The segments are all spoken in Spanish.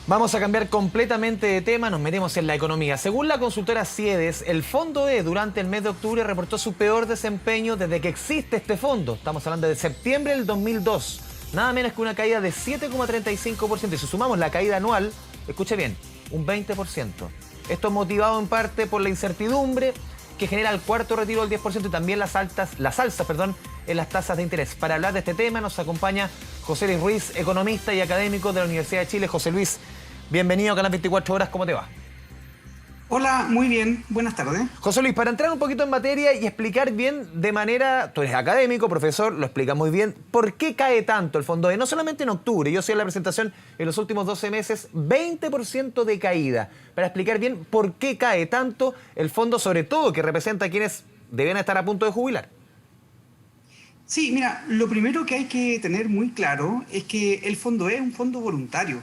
Vamos a cambiar completamente de tema, nos metemos en la economía. Según la consultora Ciedes, el Fondo E durante el mes de octubre reportó su peor desempeño desde que existe este fondo. Estamos hablando de septiembre del 2002. Nada menos que una caída de 7,35%. Y si sumamos la caída anual, escuche bien, un 20%. Esto motivado en parte por la incertidumbre que genera el cuarto retiro del 10% y también las alzas en las tasas de interés. Para hablar de este tema nos acompaña José Luis Ruiz, economista y académico de la Universidad de Chile. José Luis, bienvenido a Canal 24 Horas, ¿cómo te va? Hola, muy bien, buenas tardes. José Luis, para entrar un poquito en materia y explicar bien de manera, tú eres académico, profesor, lo explicas muy bien, ¿por qué cae tanto el Fondo E? No solamente en octubre, yo sé en la presentación en los últimos 12 meses, 20% de caída. Para explicar bien por qué cae tanto el fondo, sobre todo que representa a quienes deben estar a punto de jubilar. Sí, mira, lo primero que hay que tener muy claro es que el Fondo E es un fondo voluntario.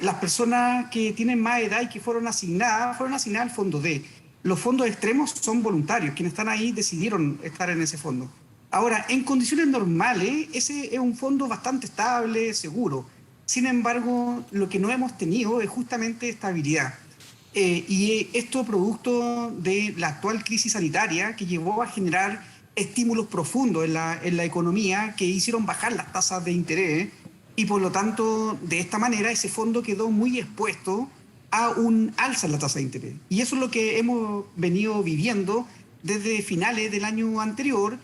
Las personas que tienen más edad y que fueron asignadas al Fondo D. Los fondos extremos son voluntarios, quienes están ahí decidieron estar en ese fondo. Ahora, en condiciones normales, ese es un fondo bastante estable, seguro. Sin embargo, lo que no hemos tenido es justamente estabilidad. Y esto producto de la actual crisis sanitaria que llevó a generar estímulos profundos en la economía que hicieron bajar las tasas de interés. Y por lo tanto, de esta manera, ese fondo quedó muy expuesto a un alza en la tasa de interés. Y eso es lo que hemos venido viviendo desde finales del año anterior,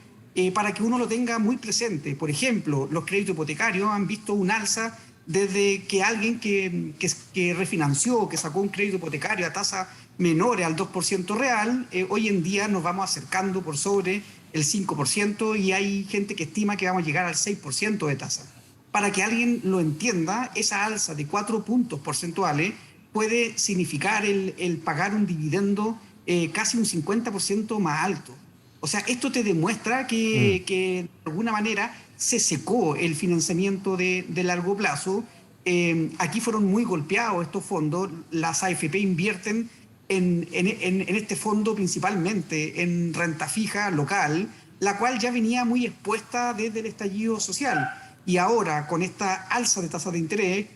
para que uno lo tenga muy presente. Por ejemplo, los créditos hipotecarios han visto un alza desde que alguien que refinanció, que sacó un crédito hipotecario a tasa menor al 2% real, hoy en día nos vamos acercando por sobre el 5% y hay gente que estima que vamos a llegar al 6% de tasa. Para que alguien lo entienda, esa alza de 4 puntos porcentuales puede significar el pagar un dividendo casi un 50% más alto. O sea, esto te demuestra que de alguna manera se secó el financiamiento de largo plazo. Aquí fueron muy golpeados estos fondos. Las AFP invierten en este fondo principalmente en renta fija local, la cual ya venía muy expuesta desde el estallido social. Y ahora, con esta alza de tasas de interés,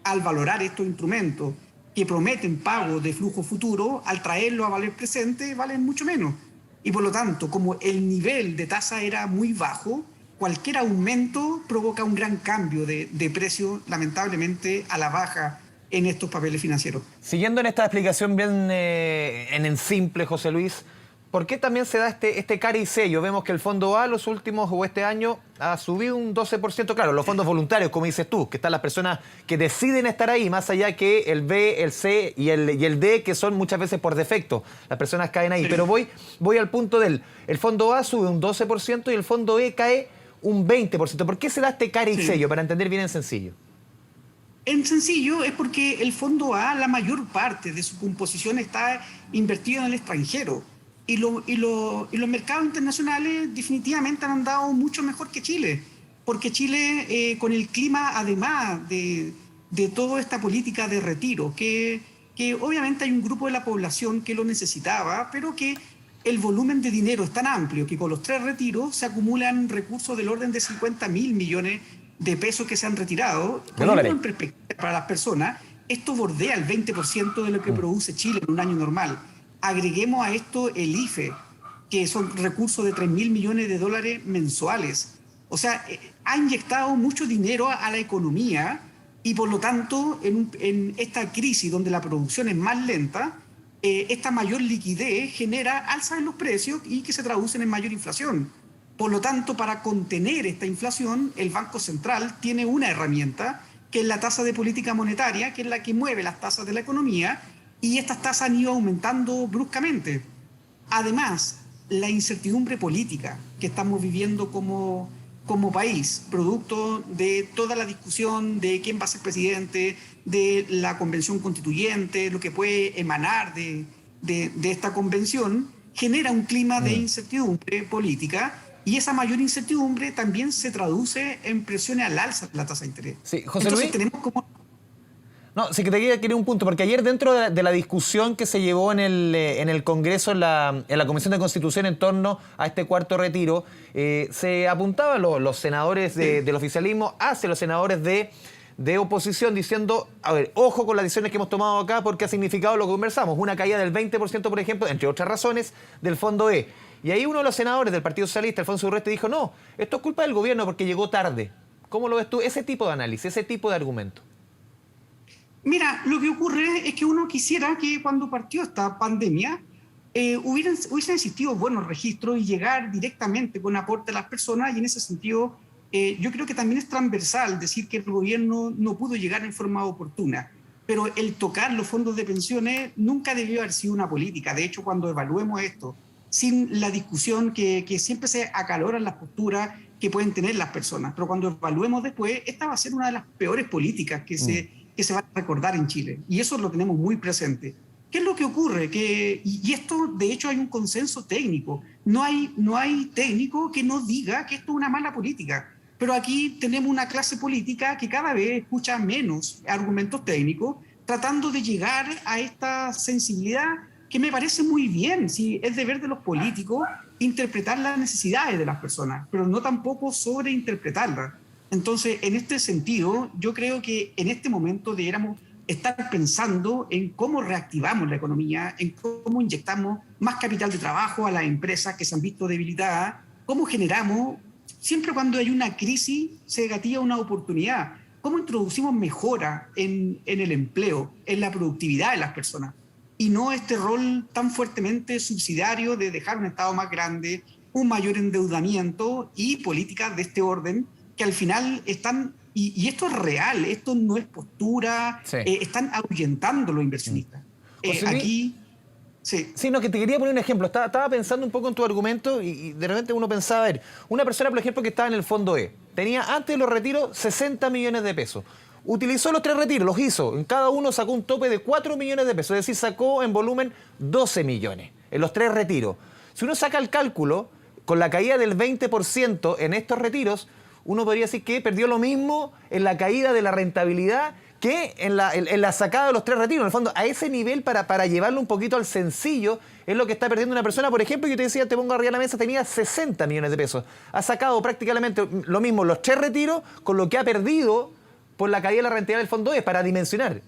al valorar estos instrumentos que prometen pago de flujo futuro, al traerlo a valer presente, valen mucho menos. Y por lo tanto, como el nivel de tasa era muy bajo, cualquier aumento provoca un gran cambio de precio, lamentablemente, a la baja en estos papeles financieros. Siguiendo en esta explicación bien en simple, José Luis, ¿por qué también se da este cara y sello? Vemos que el Fondo A los últimos o este año ha subido un 12%. Claro, los fondos voluntarios, como dices tú, que están las personas que deciden estar ahí, más allá que el B, el C y el D, que son muchas veces por defecto. Las personas caen ahí. Sí. Pero voy al punto del... El Fondo A sube un 12% y el Fondo E cae un 20%. ¿Por qué se da este cara y sello? Para entender bien en sencillo. En sencillo es porque el Fondo A, la mayor parte de su composición está invertida en el extranjero. Y los mercados internacionales definitivamente han andado mucho mejor que Chile, porque Chile, con el clima, además de toda esta política de retiro, que obviamente hay un grupo de la población que lo necesitaba, pero que el volumen de dinero es tan amplio que con los 3 retiros se acumulan recursos del orden de 50.000 millones de pesos que se han retirado. Poniendo en perspectiva para las personas, esto bordea el 20% de lo que produce Chile en un año normal. Agreguemos a esto el IFE, que son recursos de 3.000 millones de dólares mensuales. O sea, ha inyectado mucho dinero a la economía y por lo tanto en esta crisis donde la producción es más lenta, esta mayor liquidez genera alzas en los precios y que se traducen en mayor inflación. Por lo tanto, para contener esta inflación, el Banco Central tiene una herramienta que es la tasa de política monetaria, que es la que mueve las tasas de la economía, y estas tasas han ido aumentando bruscamente. Además, la incertidumbre política que estamos viviendo como país, producto de toda la discusión de quién va a ser presidente, de la convención constituyente, lo que puede emanar de esta convención, genera un clima de incertidumbre política. Y esa mayor incertidumbre también se traduce en presiones al alza de la tasa de interés. Sí, José Entonces Luis, tenemos como... No, sí que te quería un punto, porque ayer dentro de la discusión que se llevó en el Congreso, en la Comisión de Constitución en torno a este cuarto retiro, se apuntaban los senadores del oficialismo hacia los senadores de oposición diciendo, a ver, ojo con las decisiones que hemos tomado acá porque ha significado lo que conversamos, una caída del 20%, por ejemplo, entre otras razones, del Fondo E. Y ahí uno de los senadores del Partido Socialista, Alfonso Urresti, dijo, no, esto es culpa del gobierno porque llegó tarde. ¿Cómo lo ese tipo de análisis, ese tipo de argumento? Mira, lo que ocurre es que uno quisiera que cuando partió esta pandemia hubiesen existido buenos registros y llegar directamente con aporte a las personas, y en ese sentido yo creo que también es transversal decir que el gobierno no pudo llegar en forma oportuna, pero el tocar los fondos de pensiones nunca debió haber sido una política. De hecho, cuando evaluemos esto, sin la discusión que siempre se acaloran las posturas que pueden tener las personas, pero cuando evaluemos después, esta va a ser una de las peores políticas que se van a recordar en Chile, y eso lo tenemos muy presente. ¿Qué es lo que ocurre? Y esto, de hecho, hay un consenso técnico. No hay técnico que no diga que esto es una mala política. Pero aquí tenemos una clase política que cada vez escucha menos argumentos técnicos, tratando de llegar a esta sensibilidad que me parece muy bien. Sí, es deber de los políticos interpretar las necesidades de las personas, pero no tampoco sobreinterpretarlas. Entonces, en este sentido, yo creo que en este momento deberíamos estar pensando en cómo reactivamos la economía, en cómo inyectamos más capital de trabajo a las empresas que se han visto debilitadas, cómo generamos, siempre cuando hay una crisis se gatilla una oportunidad, cómo introducimos mejora en el empleo, en la productividad de las personas, y no este rol tan fuertemente subsidiario de dejar un Estado más grande, un mayor endeudamiento y políticas de este orden que al final están. Y esto es real, esto no es postura, sí. Están ahuyentando a los inversionistas. Aquí, sí. Sí, no, que te quería poner un ejemplo. Estaba pensando un poco en tu argumento y de repente uno pensaba, a ver, una persona, por ejemplo, que estaba en el Fondo E, tenía antes de los retiros 60 millones de pesos. Utilizó los 3 retiros, los hizo. En cada uno sacó un tope de 4 millones de pesos, es decir, sacó en volumen 12 millones en los 3 retiros. Si uno saca el cálculo, con la caída del 20% en estos retiros, uno podría decir que perdió lo mismo en la caída de la rentabilidad que en la sacada de los 3 retiros. En el fondo, a ese nivel, para llevarlo un poquito al sencillo, es lo que está perdiendo una persona. Por ejemplo, yo te decía, te pongo arriba de la mesa, tenía 60 millones de pesos. Ha sacado prácticamente lo mismo los 3 retiros con lo que ha perdido por la caída de la rentabilidad del Fondo E, para dimensionar.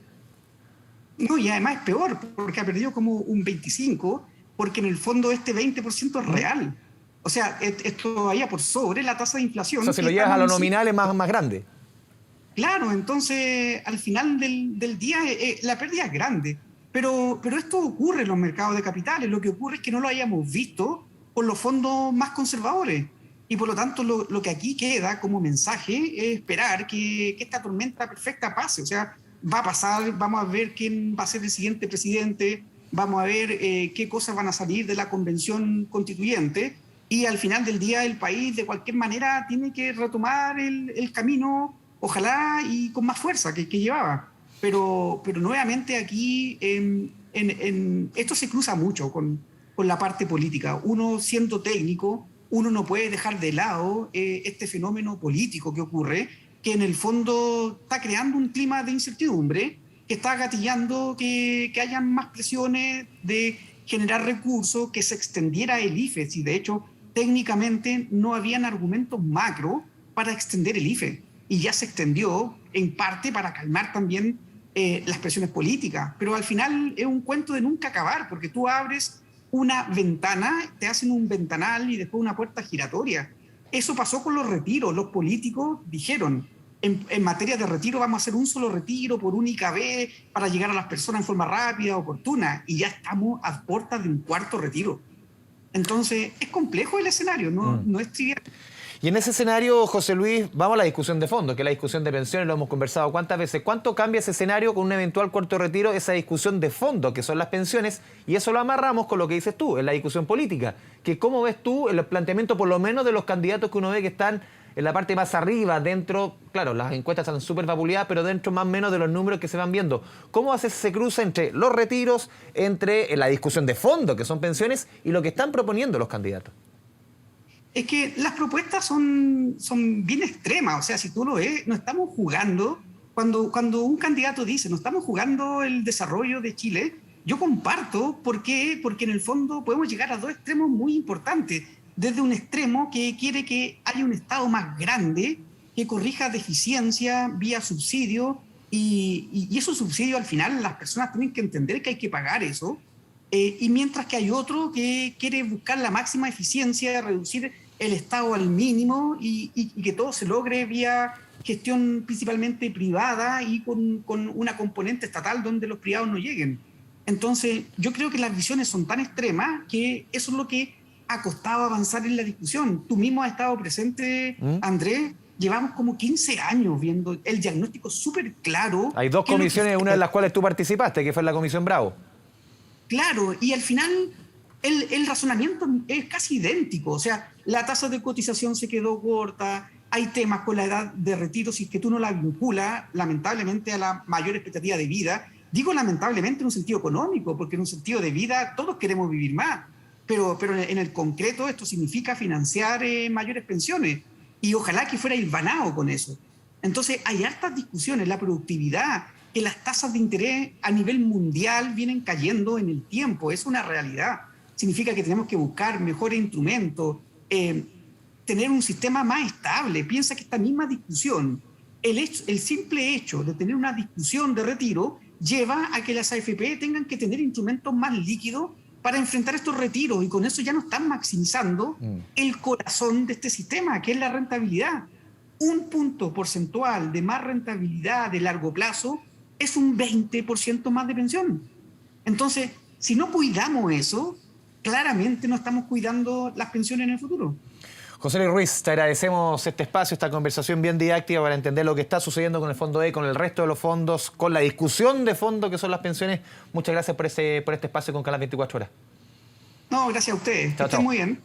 No, y además es peor, porque ha perdido como un 25%, porque en el fondo este 20% es real. O sea, esto todavía por sobre la tasa de inflación. O sea, si lo llevas a lo nominal es más grande. Claro, entonces al final del día la pérdida es grande. Pero esto ocurre en los mercados de capitales. Lo que ocurre es que no lo hayamos visto por los fondos más conservadores. Y por lo tanto lo que aquí queda como mensaje es esperar que esta tormenta perfecta pase. O sea, va a pasar, vamos a ver quién va a ser el siguiente presidente, vamos a ver qué cosas van a salir de la convención constituyente. Y al final del día el país de cualquier manera tiene que retomar el camino, ojalá y con más fuerza que llevaba. Pero nuevamente aquí esto se cruza mucho con la parte política. Uno, siendo técnico, uno no puede dejar de lado este fenómeno político que ocurre, que en el fondo está creando un clima de incertidumbre, que está gatillando que hayan más presiones de generar recursos, que se extendiera el IFE. Y de hecho, técnicamente no habían argumentos macro para extender el IFE, y ya se extendió en parte para calmar también las presiones políticas, pero al final es un cuento de nunca acabar, porque tú abres una ventana, te hacen un ventanal y después una puerta giratoria. Eso pasó con los retiros. Los políticos dijeron, en materia de retiro vamos a hacer un solo retiro por única vez para llegar a las personas en forma rápida, oportuna, y ya estamos a puertas de un 4.º retiro. Entonces, es complejo el escenario, no es trivial. Y en ese escenario, José Luis, vamos a la discusión de fondo, que es la discusión de pensiones, lo hemos conversado cuántas veces. ¿Cuánto cambia ese escenario con un eventual cuarto retiro, esa discusión de fondo, que son las pensiones? Y eso lo amarramos con lo que dices tú, en la discusión política. Que ¿cómo ves tú el planteamiento, por lo menos, de los candidatos que uno ve que están en la parte más arriba, dentro, claro, las encuestas están súper vapuleadas, pero dentro más o menos de los números que se van viendo? ¿Cómo hace ese cruce entre los retiros, entre la discusión de fondo, que son pensiones, y lo que están proponiendo los candidatos? Es que las propuestas son bien extremas. O sea, si tú lo ves, no estamos jugando. Cuando un candidato dice, no estamos jugando el desarrollo de Chile, yo comparto. ¿Por qué? Porque en el fondo podemos llegar a 2 extremos muy importantes. Desde un extremo que quiere que haya un Estado más grande que corrija deficiencia vía subsidio y esos subsidios al final las personas tienen que entender que hay que pagar eso. Y mientras que hay otro que quiere buscar la máxima eficiencia, reducir el Estado al mínimo y que todo se logre vía gestión principalmente privada y con una componente estatal donde los privados no lleguen. Entonces, yo creo que las visiones son tan extremas que eso es lo que ha costado avanzar en la discusión. Tú mismo has estado presente, Andrés. Llevamos como 15 años viendo el diagnóstico súper claro. Hay dos comisiones, una de las cuales tú participaste, que fue la Comisión Bravo. Claro, y al final el razonamiento es casi idéntico. O sea, la tasa de cotización se quedó corta, hay temas con la edad de retiro, si es que tú no la vinculas, lamentablemente, a la mayor expectativa de vida. Digo lamentablemente en un sentido económico, porque en un sentido de vida todos queremos vivir más. Pero en el concreto esto significa financiar mayores pensiones. Y ojalá que fuera hilvanado con eso. Entonces, hay hartas discusiones, la productividad, que las tasas de interés a nivel mundial vienen cayendo en el tiempo, es una realidad. Significa que tenemos que buscar mejores instrumentos, tener un sistema más estable. Piensa que esta misma discusión, el simple hecho de tener una discusión de retiro, lleva a que las AFP tengan que tener instrumentos más líquidos para enfrentar estos retiros, y con eso ya no están maximizando el corazón de este sistema, que es la rentabilidad. Un punto porcentual de más rentabilidad de largo plazo es un 20% más de pensión. Entonces, si no cuidamos eso, claramente no estamos cuidando las pensiones en el futuro. José Luis Ruiz, te agradecemos este espacio, esta conversación bien didáctica para entender lo que está sucediendo con el Fondo E, con el resto de los fondos, con la discusión de fondo que son las pensiones. Muchas gracias por este espacio con Canal 24 Horas. No, gracias a ustedes. Que estén muy bien.